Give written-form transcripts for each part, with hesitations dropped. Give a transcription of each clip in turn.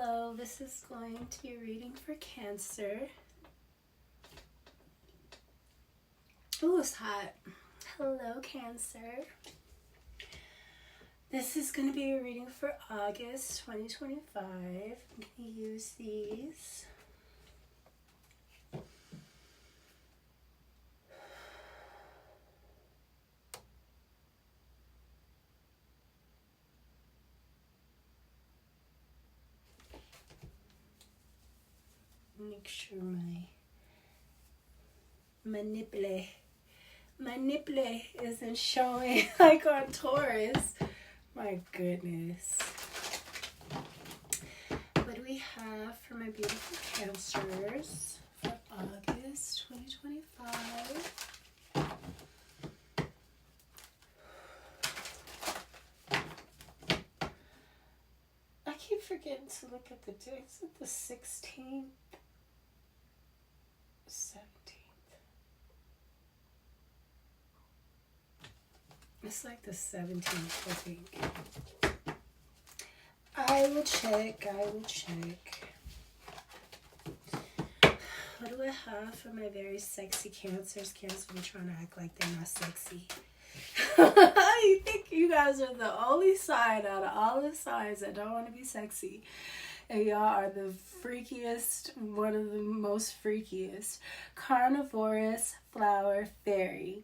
Hello, this is going to be a reading for Cancer. Ooh, it's hot. Hello, Cancer. This is going to be a reading for August 2025. I'm going to use these. Make sure my nipple isn't showing like on Taurus. My goodness. What do we have for my beautiful Cancers for August 2025? I keep forgetting to look at the date. Is it the 16th? 17th. It's like the 17th, I think. I will check. What do I have for my very sexy Cancers? Cancers be trying to act like they're not sexy. You think you guys are the only sign out of all the signs that don't want to be sexy. And y'all are the freakiest, one of the most freakiest. Carnivorous flower fairy.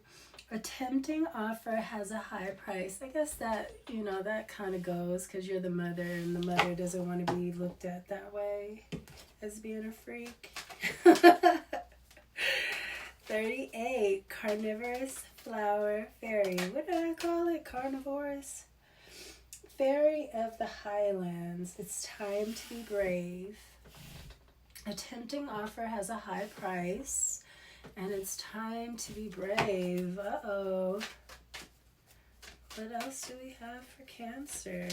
A tempting offer has a high price. I guess that, that kind of goes because you're the mother and the mother doesn't want to be looked at that way as being a freak. 38. Carnivorous flower fairy. What did I call it? Carnivorous? Fairy of the Highlands. It's time to be brave. A tempting offer has a high price. And it's time to be brave. Uh-oh. What else do we have for Cancer?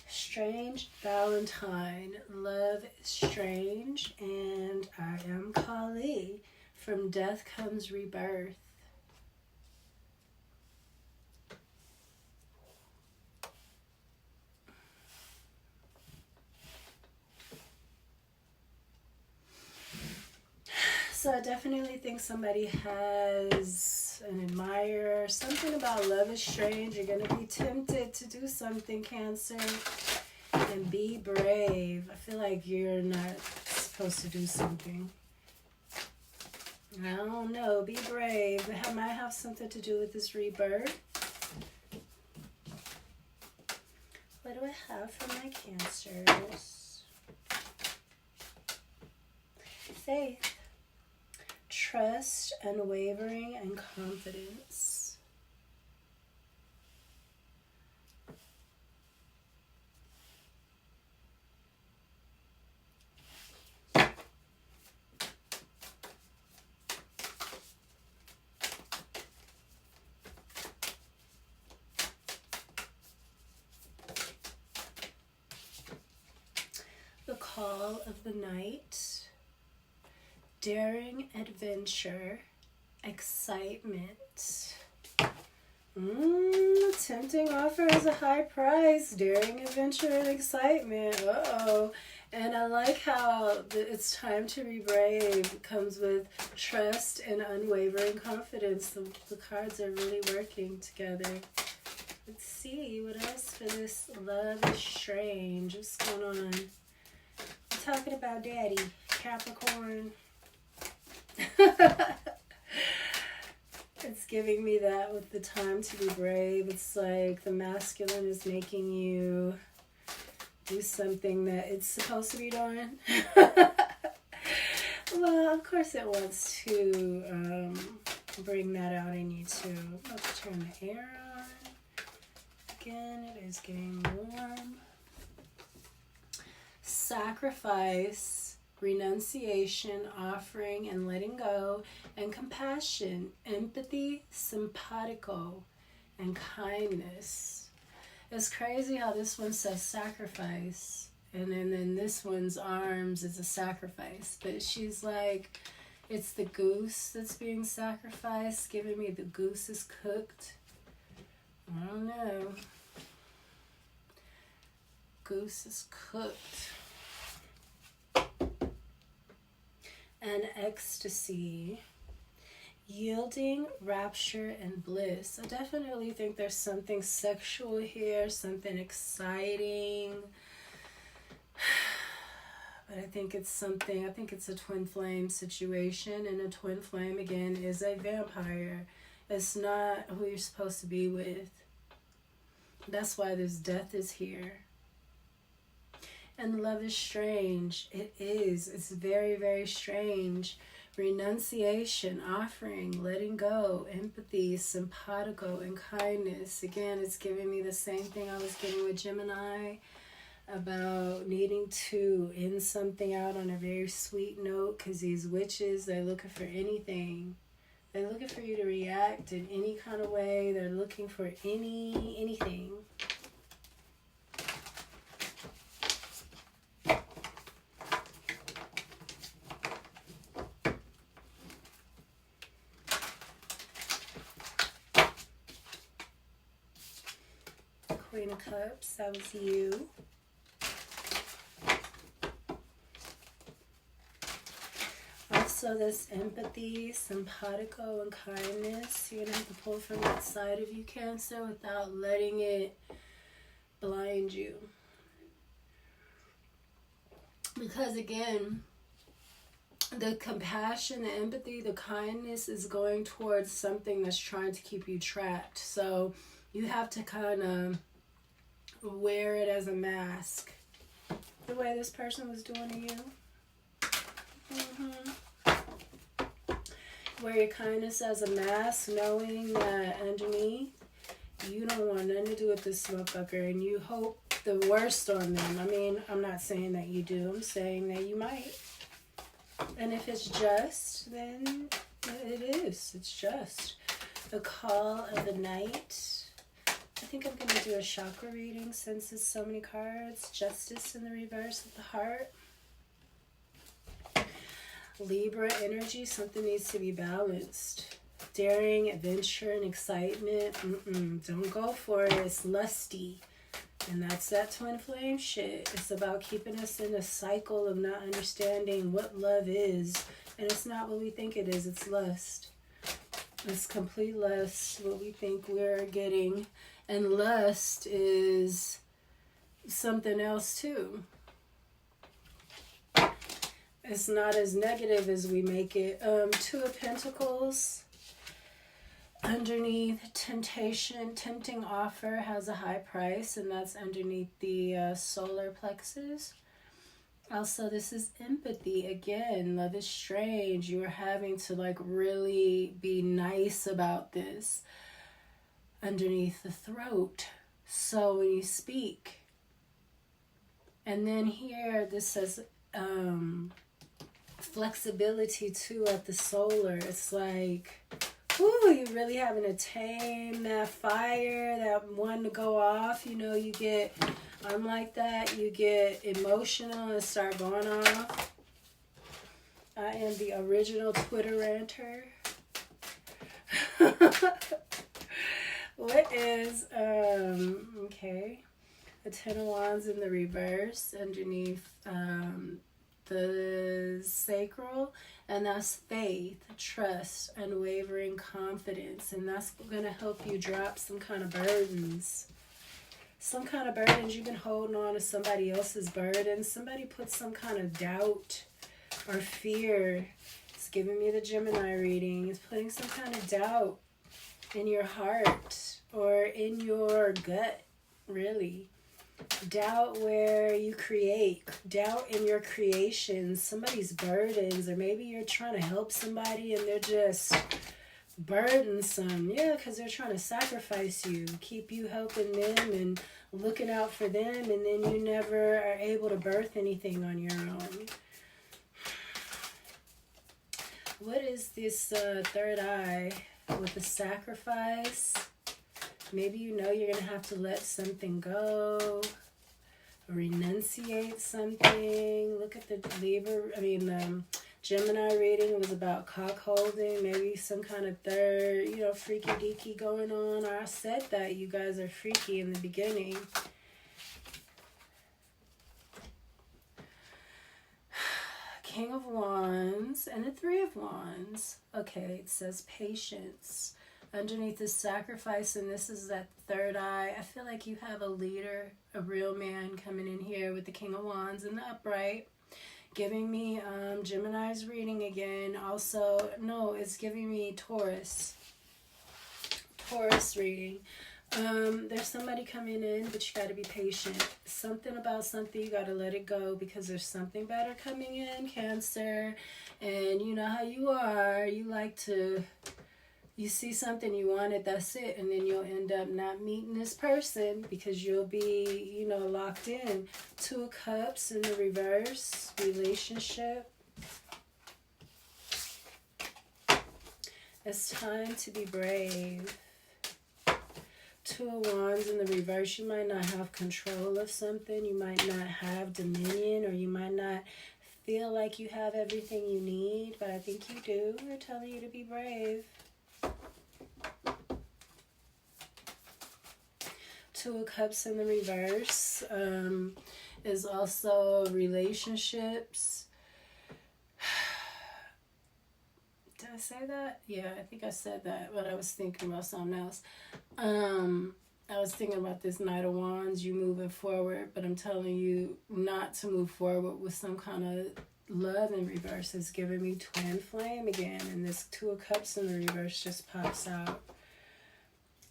Strange Valentine. Love is strange, and I am Kali. From death comes rebirth. So I definitely think somebody has an admirer. Something about love is strange. You're going to be tempted to do something, Cancer. And be brave. I feel like you're not supposed to do something. I don't know. Be brave. It might have something to do with this rebirth. What do I have for my Cancers? Faith. Trust, unwavering, and confidence. The call of the night, daring adventure, excitement. Tempting offer has a high price, daring adventure and excitement. Uh-oh. And I like how it's time to be brave. It comes with trust and unwavering confidence. The cards are really working together. Let's see what else for this love is strange. What's going on? Talking about daddy, Capricorn. It's giving me that with the time to be brave. It's like the masculine is making you do something that it's supposed to be doing. Well, of course it wants to bring that out in you too. Let's turn the air on. Again, it is getting warm. Sacrifice, renunciation, offering and letting go, and compassion, empathy, simpatico, and kindness. It's crazy how this one says sacrifice. And then this one's arms is a sacrifice. But she's like, it's the goose that's being sacrificed, giving me the goose is cooked. I don't know. Goose is cooked. And ecstasy. Yielding, rapture, and bliss. I definitely think there's something sexual here, something exciting. But I think it's a twin flame situation. And a twin flame, again, is a vampire. It's not who you're supposed to be with. That's why this death is here. And love is strange. It is. It's very, very strange. Renunciation, offering, letting go, empathy, simpatico, and kindness. Again, it's giving me the same thing I was getting with Gemini about needing to end something out on a very sweet note, because these witches, they're looking for anything. They're looking for you to react in any kind of way. They're looking for anything. Queen of Cups, that was you. Also, this empathy, simpatico, and kindness. You're going to have to pull from that side of you, Cancer, without letting it blind you. Because, again, the compassion, the empathy, the kindness is going towards something that's trying to keep you trapped. So you have to kind of wear it as a mask. The way this person was doing to you. Wear your kindness as a mask, knowing that underneath, you don't want nothing to do with this motherfucker, and you hope the worst on them. I mean, I'm not saying that you do. I'm saying that you might. And if it's just, then it is. It's just. The call of the night. I think I'm going to do a chakra reading since it's so many cards. Justice in the reverse of the heart. Libra energy. Something needs to be balanced. Daring, adventure, and excitement. Don't go for it. It's lusty. And that's that twin flame shit. It's about keeping us in a cycle of not understanding what love is. And it's not what we think it is. It's lust. It's complete lust, what we think we're getting. And lust is something else too. It's not as negative as we make it. Two of Pentacles. Underneath, temptation, tempting offer has a high price, and that's underneath the solar plexus. Also, this is empathy. Again, love is strange. You are having to like really be nice about this. Underneath the throat. So when you speak. And then here, this says flexibility too at the solar. It's like, ooh, you're really having to tame that fire, that one to go off. You know, you get, I'm like that. You get emotional and start going off. I am the original Twitter ranter. What is, okay, the Ten of Wands in the reverse underneath the sacral, and that's faith, trust, unwavering confidence, and that's going to help you drop some kind of burdens. Some kind of burdens. You've been holding on to somebody else's burden. Somebody put some kind of doubt or fear. It's giving me the Gemini reading. It's putting some kind of doubt in your heart or in your gut, really. Doubt where you create. Doubt in your creations. Somebody's burdens. Or maybe you're trying to help somebody and they're just burdensome. Yeah, because they're trying to sacrifice you. Keep you helping them and looking out for them. And then you never are able to birth anything on your own. What is this third eye with the sacrifice? Maybe you know you're going to have to let something go, renunciate something. Look at the Gemini reading was about cock holding, maybe some kind of third, freaky deaky going on. Or I said that you guys are freaky in the beginning. King of Wands and the Three of Wands. Okay, it says patience. Underneath the sacrifice, and this is that third eye. I feel like you have a leader, a real man coming in here with the King of Wands and the upright. Giving me Gemini's reading again. Also, no, it's giving me Taurus reading. There's somebody coming in, but you got to be patient. Something about something, you got to let it go because there's something better coming in, Cancer. And you know how you are. You see something, you want it, that's it. And then you'll end up not meeting this person because you'll be, locked in. Two of Cups in the reverse, relationship. It's time to be brave. Two of Wands in the reverse. You might not have control of something. You might not have dominion, or you might not feel like you have everything you need, but I think you do. They're telling you to be brave. Two of Cups in the reverse is also relationships. Did I say that? Yeah, I think I said that, but I was thinking about something else. I was thinking about this Knight of Wands, you moving forward, but I'm telling you not to move forward with some kind of love in reverse. It's giving me Twin Flame again, and this Two of Cups in the reverse just pops out.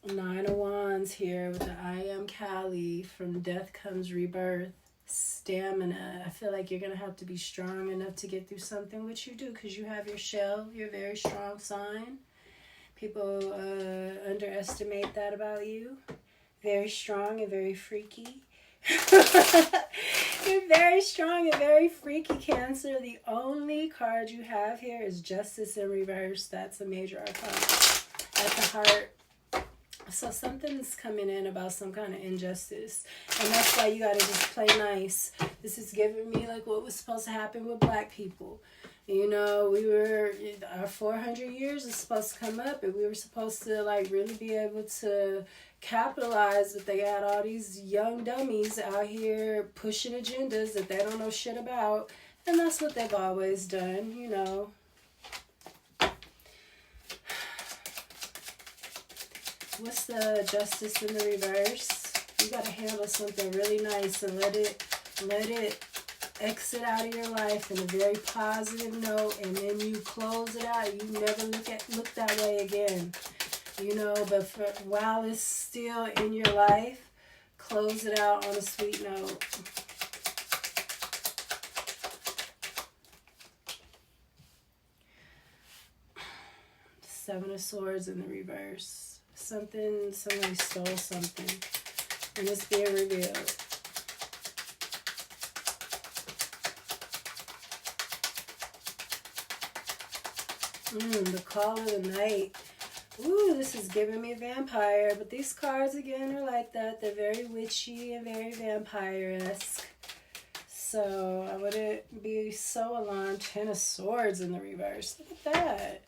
Nine of Wands here with the I am Kali. From death comes rebirth. Stamina. I feel like you're going to have to be strong enough to get through something, which you do because you have your shell. You're a very strong sign. People underestimate that about you. Very strong and very freaky. You're very strong and very freaky, Cancer. The only card you have here is Justice in reverse. That's a major arcana at the heart. So something's coming in about some kind of injustice. And that's why you got to just play nice. This is giving me like what was supposed to happen with black people. Our 400 years is supposed to come up, and we were supposed to like really be able to capitalize, but they got all these young dummies out here pushing agendas that they don't know shit about. And that's what they've always done, What's the Justice in the reverse? You got to handle something really nice and let it exit out of your life in a very positive note, and then you close it out. You never look that way again. But while it's still in your life, close it out on a sweet note. Seven of Swords in the reverse. Somebody stole something, and it's being revealed. The Call of the Night. Ooh, this is giving me vampire, but these cards again are like that. They're very witchy and very vampire-esque. So I wouldn't be so alarmed. 10 of Swords in the reverse. Look at that.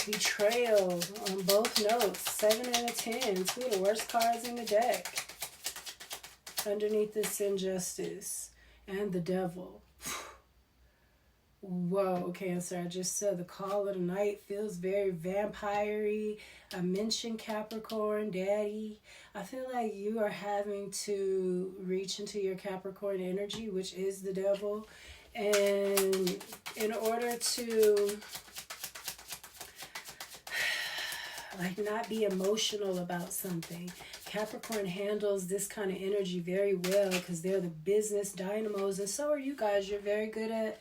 Betrayal on both notes. 7 and a 10. Two of the worst cards in the deck. Underneath this injustice. And the Devil. Whoa, Cancer. I just said the Call of the Night feels very vampire-y. I mentioned Capricorn, Daddy. I feel like you are having to reach into your Capricorn energy, which is the Devil. And in order to not be emotional about something. Capricorn handles this kind of energy very well because they're the business dynamos, and so are you guys. You're very good at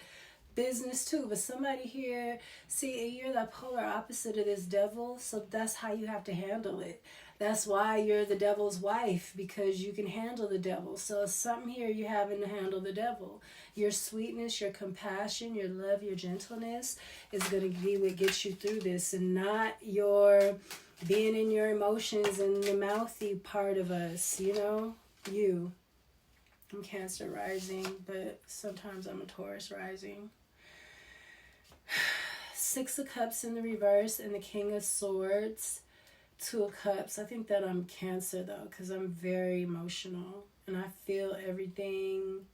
business too, but somebody here, see, you're the polar opposite of this Devil, so that's how you have to handle it. That's why you're the Devil's wife, because you can handle the Devil. So something here you having to handle the Devil. Your sweetness, your compassion, your love, your gentleness is going to be what gets you through this, and not your being in your emotions and the mouthy part of us, you know, you. I'm Cancer rising, but sometimes I'm a Taurus rising. Six of Cups in the reverse and the King of Swords. Two of Cups. I think that I'm Cancer though, because I'm very emotional and I feel everything.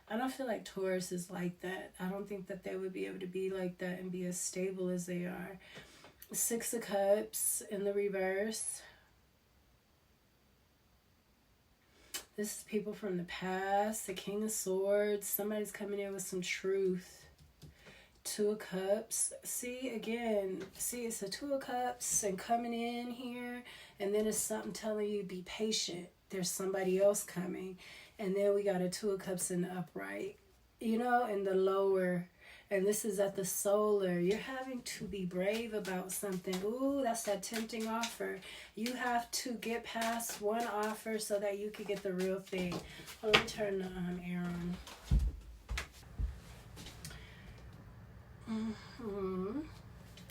I don't feel like Taurus is like that. I don't think that they would be able to be like that and be as stable as they are. Six of Cups in the reverse. This is people from the past. The King of Swords. Somebody's coming in with some truth. Two of Cups. See, again, see, it's a Two of Cups and coming in here, and then it's something telling you be patient. There's somebody else coming. And then we got a Two of Cups in the upright, you know, in the lower. And this is at the solar. You're having to be brave about something. Ooh, that's that tempting offer. You have to get past one offer so that you can get the real thing. Oh, let me turn the air on.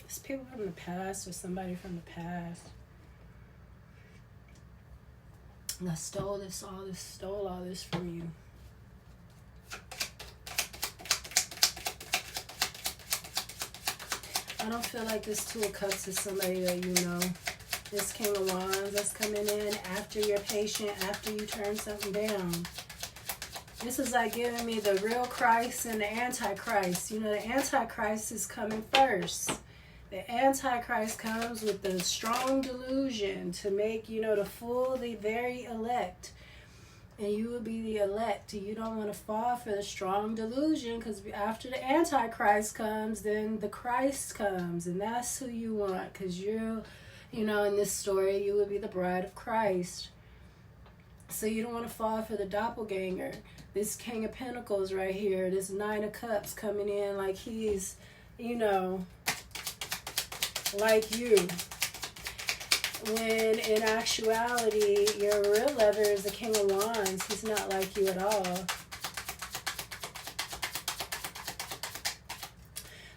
It's people from the past or somebody from the past that stole all this from you. I don't feel like this Two of Cups is somebody that you know. This King of Wands that's coming in after you're patient, after you turn something down. This is like giving me the real Christ and the Antichrist. You know, the Antichrist is coming first. The Antichrist comes with the strong delusion to make, you know, to fool the very elect. And you will be the elect. You don't want to fall for the strong delusion, because after the Antichrist comes, then the Christ comes. And that's who you want, because you know, in this story, you will be the bride of Christ. So you don't want to fall for the doppelganger. This King of Pentacles right here, this Nine of Cups coming in like he's, you know, like you. When in actuality, your real lover is the King of Wands. He's not like you at all.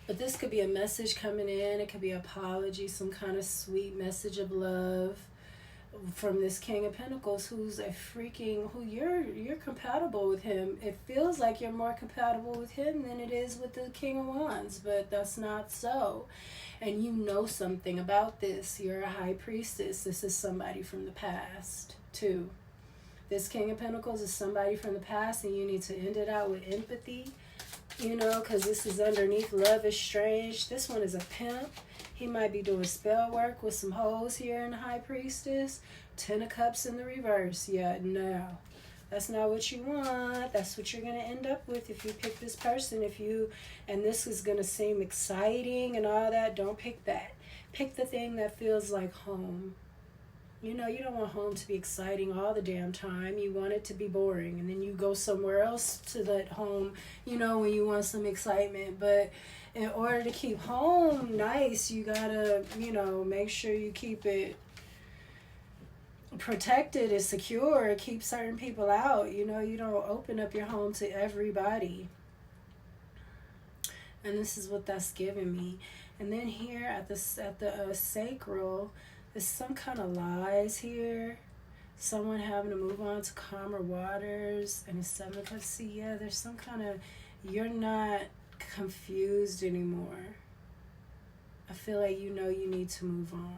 But this could be a message coming in. It could be an apology, some kind of sweet message of love from this King of Pentacles, who's a freaking, who you're compatible with him. It feels like you're more compatible with him than it is with the King of Wands, but that's not so. And you know something about this. You're a high priestess. This is somebody from the past too. This King of Pentacles is somebody from the past, and you need to end it out with empathy, you know, because this is underneath love is strange. This one is a pimp. He might be doing spell work with some hoes here in the High Priestess. Ten of Cups in the reverse. Yeah, no. That's not what you want. That's what you're going to end up with if you pick this person. And this is going to seem exciting and all that. Don't pick that. Pick the thing that feels like home. You know, you don't want home to be exciting all the damn time. You want it to be boring. And then you go somewhere else to that home, you know, when you want some excitement. But in order to keep home nice, you gotta, you know, make sure you keep it protected and secure. Keep certain people out. You know, you don't open up your home to everybody. And this is what that's giving me. And then here at the sacral, there's some kind of lies here. Someone having to move on to calmer waters. And the Seven of Cups. See, yeah, there's some kind of, you're not confused anymore. I feel like you know you need to move on.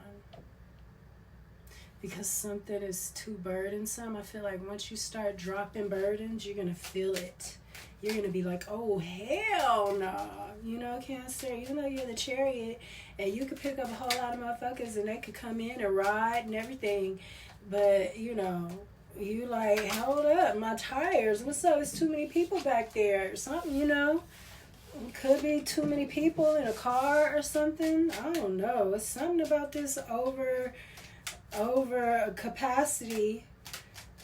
Because something is too burdensome. I feel like once you start dropping burdens, you're going to feel it. You're going to be like, oh, hell no. You know, Cancer, even though you're the Chariot, and you could pick up a whole lot of motherfuckers and they could come in and ride and everything. But, you know, you like, hold up, my tires. What's up? There's too many people back there. Or something, you know. It could be too many people in a car or something. I don't know. It's something about this over capacity.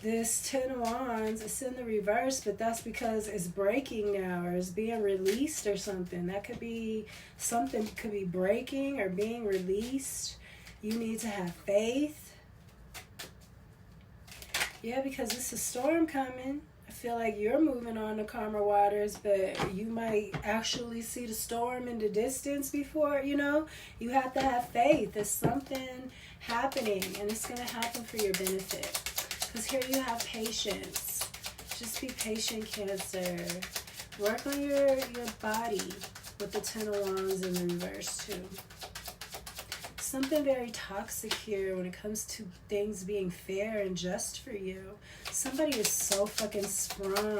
This Ten of Wands, it's in the reverse, but that's because it's breaking now, or it's being released or something. That could be something, could be breaking or being released. You need to have faith. Yeah, because it's a storm coming. I I feel like you're moving on to calmer waters, but you might actually see the storm in the distance before, you know? You have to have faith. There's something happening, and it's going to happen for your benefit. Because here you have patience. Just be patient, Cancer. Work on your body with the Ten of Wands in the reverse, too. Something very toxic here when it comes to things being fair and just for you. Somebody is so fucking sprung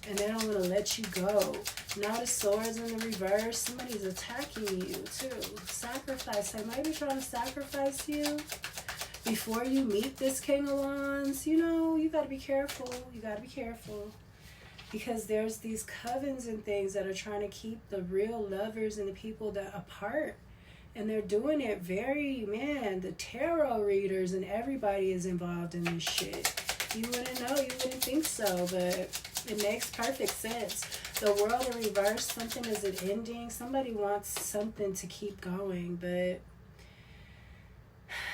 and they don't want to let you go. Knight of Swords in the reverse. Somebody's attacking you too. Sacrifice. They might be trying to sacrifice you before you meet this King of Wands. You know, you got to be careful. You got to be careful. Because there's these covens and things that are trying to keep the real lovers and the people that apart. And they're doing it very, man, the tarot readers and everybody is involved in this shit. You wouldn't know, you wouldn't think so, but it makes perfect sense. The World in reverse, something is an ending. Somebody wants something to keep going, but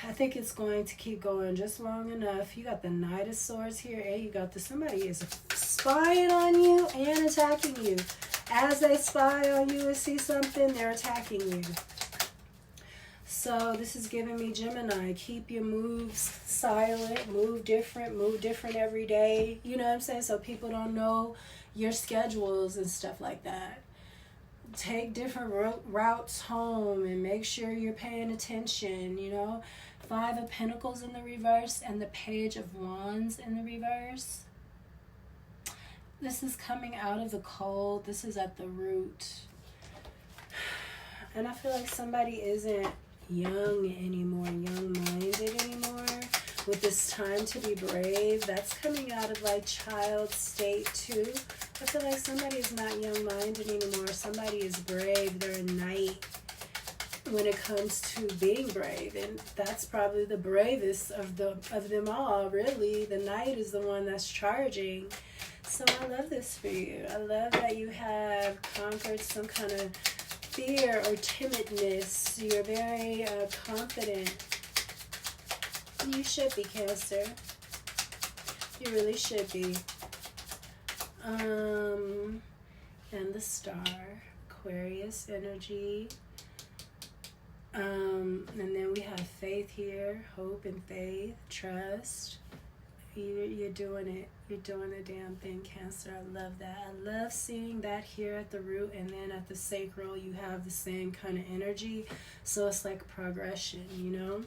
I think it's going to keep going just long enough. You got the Knight of Swords here, and you got somebody is spying on you and attacking you. As they spy on you and see something, they're attacking you. So this is giving me Gemini. Keep your moves silent. Move different every day. You know what I'm saying? So people don't know your schedules and stuff like that. Take different routes home and make sure you're paying attention, you know. 5 of Pentacles in the reverse and the Page of Wands in the reverse. This is coming out of the cold. This is at the root. And I feel like somebody isn't young anymore, young-minded anymore, with this time to be brave. That's coming out of like child state too. I feel like somebody is not young-minded anymore. Somebody is brave. They're a knight when it comes to being brave, and that's probably the bravest of them all, really. The knight is the one that's charging. So I love this for you. I love that you have conquered some kind of fear or timidness. You're very confident. You should be, Cancer. You really should be. And the Star, Aquarius energy. And then we have faith here, hope and faith, trust. You're doing it. You're doing the damn thing, Cancer. I love that. I love seeing that here at the root, and then at the sacral you have the same kind of energy. So it's like progression, you know.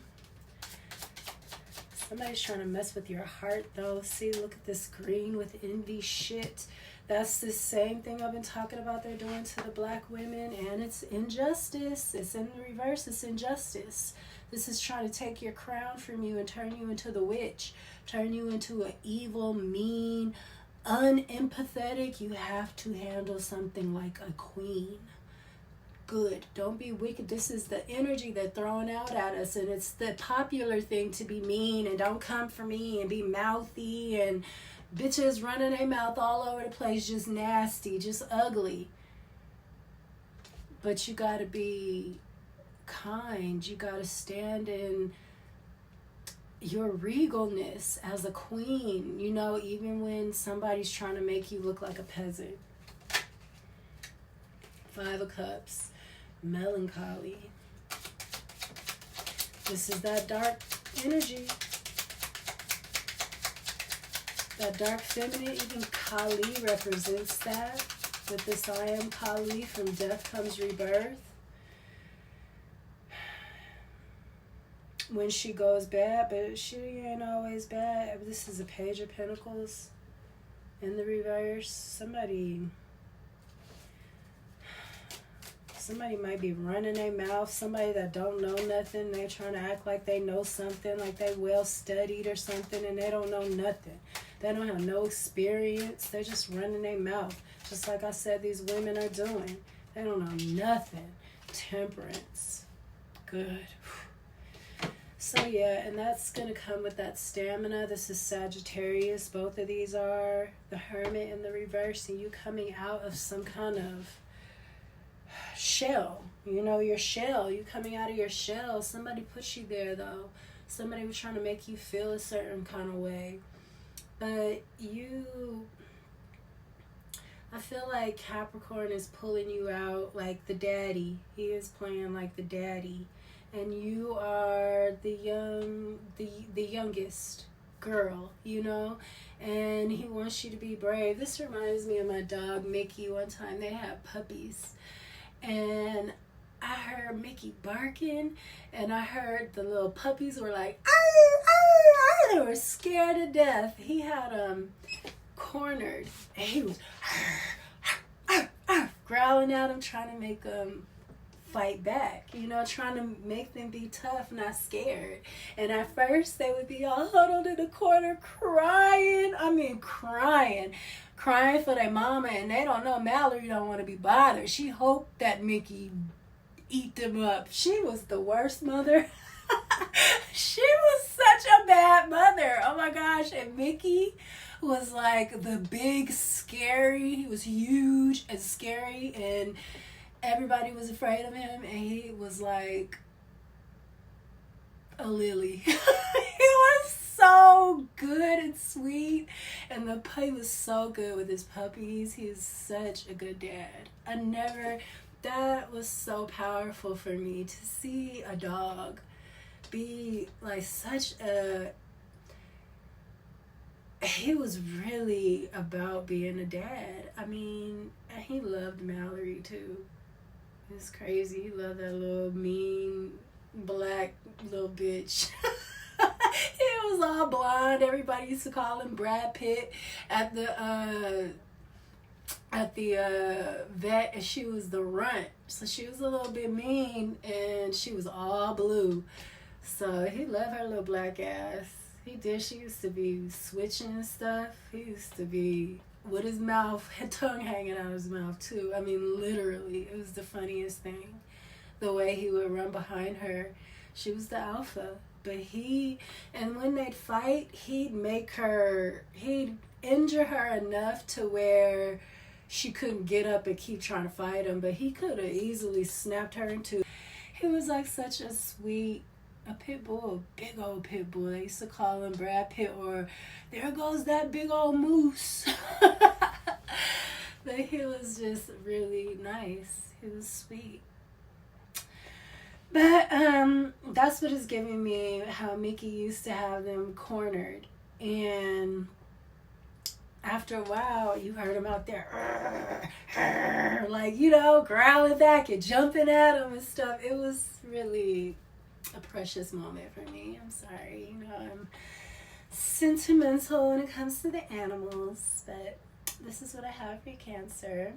Somebody's trying to mess with your heart, though. See, look at this green with envy shit. That's the same thing I've been talking about they're doing to the black women, and it's injustice. It's in the reverse. It's injustice. This is trying to take your crown from you and turn you into the witch. Turn you into an evil, mean, unempathetic. You have to handle something like a queen. Good. Don't be wicked. This is the energy they're throwing out at us, and it's the popular thing to be mean and don't come for me and be mouthy and bitches running their mouth all over the place, just nasty, just ugly. But you gotta be kind. You gotta stand in your regalness as a queen, you know, even when somebody's trying to make you look like a peasant. 5 of Cups, melancholy. This is that dark energy. That dark feminine, even Kali represents that. With this I am Kali, from death comes rebirth. When she goes bad, but she ain't always bad. This is a Page of Pentacles in the reverse. Somebody might be running their mouth. Somebody that don't know nothing. They trying to act like they know something, like they well studied or something, and they don't know nothing. They don't have no experience. They're just running their mouth. Just like I said these women are doing. They don't know nothing. Temperance. Good. So yeah, and that's going to come with that stamina. This is Sagittarius. Both of these are the Hermit in the reverse, and you coming out of some kind of shell. You know, your shell. You coming out of your shell. Somebody put you there, though. Somebody was trying to make you feel a certain kind of way. But you I feel like Capricorn is pulling you out like the daddy. He is playing like the daddy. And you are the youngest girl, you know? And he wants you to be brave. This reminds me of my dog, Mickey. One time they had puppies. And I heard Mickey barking. And I heard the little puppies were like, "Arr, arr, arr." They were scared to death. He had cornered. And he was growling at them, trying to make them fight back, you know, trying to make them be tough, not scared. And at first they would be all huddled in the corner crying. I mean crying for their mama, and they don't know Mallory don't want to be bothered. She hoped that Mickey eat them up. She was the worst mother. She was such a bad mother. Oh my gosh. And Mickey was like the big scary, he was huge and scary, and everybody was afraid of him, and he was like a lily. He was so good and sweet, and the puppy was so good with his puppies. He's such a good dad. That was so powerful for me to see a dog be like he was really about being a dad. I mean, he loved Mallory too. It was crazy. He loved that little mean black little bitch. He was all blonde. Everybody used to call him Brad Pitt at the vet, and she was the runt. So she was a little bit mean, and she was all blue. So he loved her little black ass. He did. She used to be switching and stuff. He used to be with his tongue hanging out of his mouth too. I mean, literally, it was the funniest thing. The way he would run behind her. She was the alpha. But and when they'd fight, he'd injure her enough to where she couldn't get up and keep trying to fight him. But he could have easily snapped her in two. He was like such a sweet, a pit bull, a big old pit bull. They used to call him Brad Pitt, or there goes that big old moose. But he was just really nice. He was sweet. But that's what is giving me how Mickey used to have them cornered. And after a while, you heard him out there, like, you know, growling back and jumping at him and stuff. It was really a precious moment for me. I'm sorry, you know, I'm sentimental when it comes to the animals, but this is what I have for Cancer.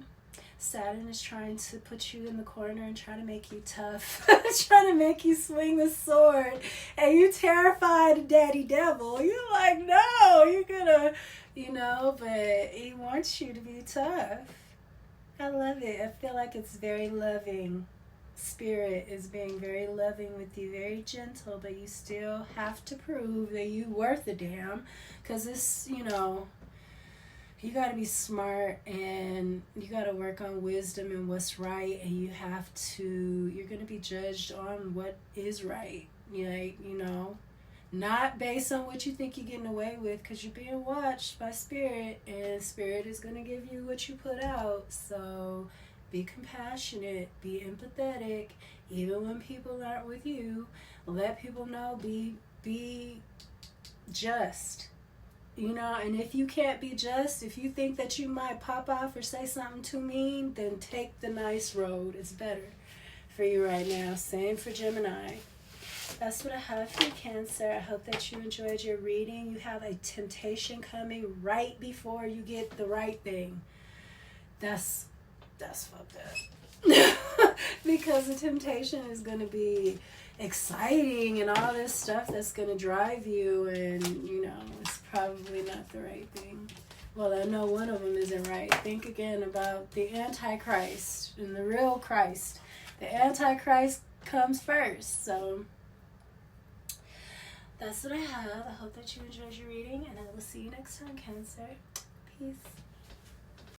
Saturn is trying to put you in the corner and trying to make you tough, trying to make you swing the sword, and you terrified of Daddy Devil. You're like, no, you're gonna, you know, but he wants you to be tough. I love it. I feel like it's very loving. Spirit is being very loving with you, very gentle, but you still have to prove that you worth a damn, because it's, you know, you got to be smart, and you got to work on wisdom and what's right, and you're going to be judged on what is right, you know, not based on what you think you're getting away with, because you're being watched by Spirit, and Spirit is going to give you what you put out. So be compassionate, be empathetic, even when people aren't with you. Let people know, be just. You know, and if you can't be just, if you think that you might pop off or say something too mean, then take the nice road. It's better for you right now. Same for Gemini. That's what I have for you, Cancer. I hope that you enjoyed your reading. You have a temptation coming right before you get the right thing. That's fucked up. Because the temptation is going to be exciting and all this stuff that's going to drive you, and, you know, it's probably not the right thing. Well, I know one of them isn't right. Think again about the Antichrist and the real Christ. The Antichrist comes first. So that's what I have. I hope that you enjoyed your reading, and I will see you next time, Cancer. Peace.